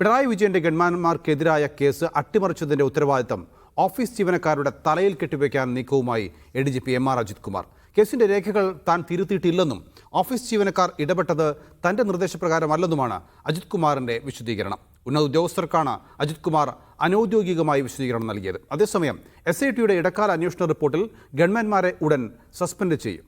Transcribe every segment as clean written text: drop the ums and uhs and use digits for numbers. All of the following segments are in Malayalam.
പിണറായി വിജയന്റെ ഗൺമാന്മാർക്കെതിരായ കേസ് അട്ടിമറിച്ചതിന്റെ ഉത്തരവാദിത്തം ഓഫീസ് ജീവനക്കാരുടെ തലയിൽ കെട്ടിവെക്കാൻ നീക്കവുമായി ADGP MR അജിത് കുമാർ. കേസിന്റെ രേഖകൾ താൻ തിരുത്തിയിട്ടില്ലെന്നും ഓഫീസ് ജീവനക്കാർ ഇടപെട്ടത് തന്റെ നിർദ്ദേശപ്രകാരമല്ലെന്നുമാണ് അജിത് കുമാറിന്റെ വിശദീകരണം. ഉന്നത ഉദ്യോഗസ്ഥർക്കാണ് അജിത് കുമാർ അനൌദ്യോഗികമായി വിശദീകരണം നൽകിയത്. അതേസമയം SITയുടെ ഇടക്കാല അന്വേഷണ റിപ്പോർട്ടിൽ ഗൺമാന്മാരെ ഉടൻ സസ്പെൻഡ് ചെയ്യും.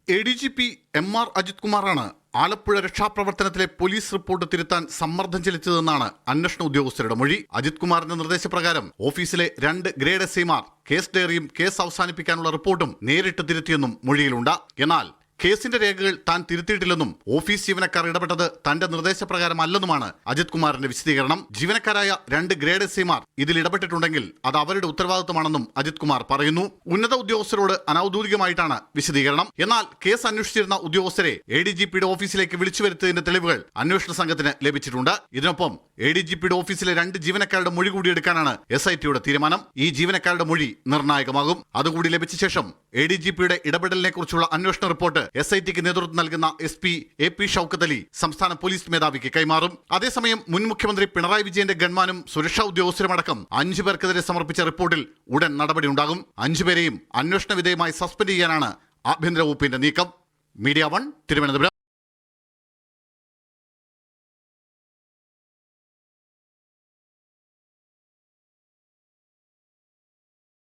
ADGP MR അജിത് കുമാറാണ് ആലപ്പുഴ രക്ഷാപ്രവർത്തനത്തിലെ പോലീസ് റിപ്പോർട്ട് തിരുത്താൻ സമ്മർദ്ദം ചെലുത്തിയതെന്നാണ് അന്വേഷണ ഉദ്യോഗസ്ഥരുടെ മൊഴി. അജിത് കുമാറിന്റെ നിർദ്ദേശപ്രകാരം ഓഫീസിലെ 2 ഗ്രേഡ് SIമാർ കേസ് ഡയറിയും കേസ് അവസാനിപ്പിക്കാനുള്ള റിപ്പോർട്ടും നേരിട്ട് തിരുത്തിയെന്നും മൊഴിയിലുണ്ട്. എന്നാൽ കേസിന്റെ രേഖകൾ താൻ തിരുത്തിയിട്ടില്ലെന്നും ഓഫീസ് ജീവനക്കാർ ഇടപെട്ടത് തന്റെ നിർദ്ദേശപ്രകാരമല്ലെന്നുമാണ് അജിത് കുമാറിന്റെ വിശദീകരണം. ജീവനക്കാരായ 2 ഗ്രേഡ് SIമാർ ഇതിൽ ഇടപെട്ടിട്ടുണ്ടെങ്കിൽ അത് അവരുടെ ഉത്തരവാദിത്തമാണെന്നും അജിത് കുമാർ പറയുന്നു. ഉന്നത ഉദ്യോഗസ്ഥരോട് അനൌദ്യോഗികമായിട്ടാണ് വിശദീകരണം. എന്നാൽ കേസ് അന്വേഷിച്ചിരുന്ന ഉദ്യോഗസ്ഥരെ ADGPയുടെ ഓഫീസിലേക്ക് വിളിച്ചു വരുത്തിയതിന്റെ തെളിവുകൾ അന്വേഷണ സംഘത്തിന് ലഭിച്ചിട്ടുണ്ട്. ഇതിനൊപ്പം ADGPയുടെ ഓഫീസിലെ 2 ജീവനക്കാരുടെ മൊഴി കൂടി എടുക്കാനാണ് SITയുടെ തീരുമാനം. ഈ ജീവനക്കാരുടെ മൊഴി നിർണായകമാകും. അതുകൂടി ലഭിച്ച ശേഷം ADGPയുടെ ഇടപെടലിനെ കുറിച്ചുള്ള അന്വേഷണ റിപ്പോർട്ട് SITക്ക് നേതൃത്വം നൽകുന്ന SP AP ഷൗക്കത്ത് അലി സംസ്ഥാന പോലീസ് മേധാവിക്ക് കൈമാറും. അതേസമയം മുൻ മുഖ്യമന്ത്രി പിണറായി വിജയന്റെ ഗൺമാനും സുരക്ഷാ ഉദ്യോഗസ്ഥരുമടക്കം 5 പേർക്കെതിരെ സമർപ്പിച്ച റിപ്പോർട്ടിൽ ഉടൻ നടപടിയുണ്ടാകും. 5 പേരെയും അന്വേഷണ വിധേയമായി സസ്പെൻഡ് ചെയ്യാനാണ് ആഭ്യന്തര വകുപ്പിന്റെ നീക്കം. മീഡിയ 1 തിരുവനന്തപുരം.